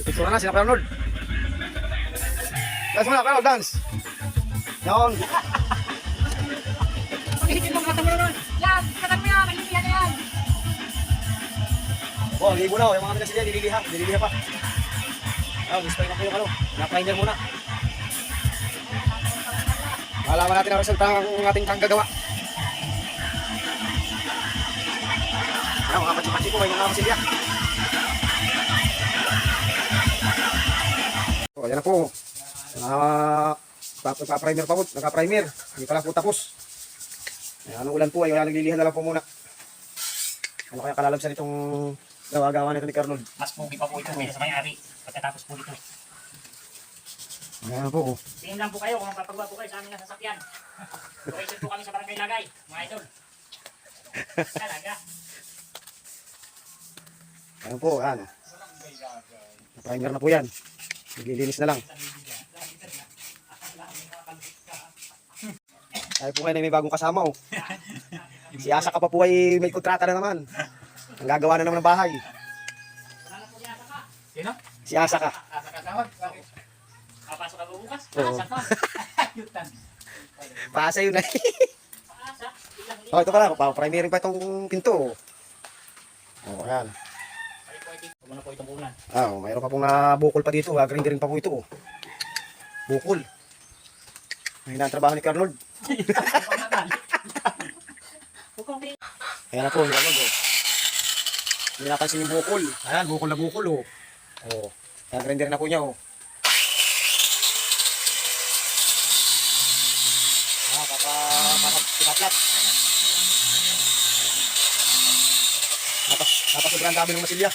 Picture na sila Arnold. Dance muna, Arnold, dance. Yan. Pagkikit mo mga tamunan. Yan, katan mo yan, malilihan na yan. Oh, libo na, yung mga nila sila, nililiha pa. Gusto na po yung na-primer muna. Malaman natin ang resulta ng ating panggagawa. Mga patsi-patsi po, may mga masilya. So, ayan na po. Nagpa-primer pa po, nagpa-primer. Hindi pa lang po tapos. Ayan, anong ulan po ay wala naglilihan na lang po muna. Ano kaya kalalabsan itong gawa-gawa nito ni Arnold? Mas pugi pa po ito kaysa sa may-ari. Pagkatapos po dito. Ayan po. Tingin lang po kayo kung mapapagawa po kayo sa aming nasasakyan. Location po kami sa Barangay Lagay, mga idol. Talaga. Ayan po, ayan. Primer na po yan. Naglilinis na lang. Ay po ngayon ay may bagong kasama oh. Si Asa ka pa po ay may kontrata na naman. Ang gagawa na naman ng bahay. Sino? Si Asa ka. Asa ka tawag? Papasok ka bukas? Oo. Asa ka? Yutan. Paasa yun ay. Paasa? Oh, ito ka lang. Primering pa itong pinto. Oh, ayan. Huwag mo na po itong ulan. Mayroon pa pong bukol pa dito. Green-green pa po ito. Bukol. Mahina ang trabaho ni Arnold. Ayan na po, Arnold. Hindi napansin yung bukol. Ayan, bukol na bukol. Oh. Ayan, green na po niya. Papaplat. Sobrang dami ng masilya.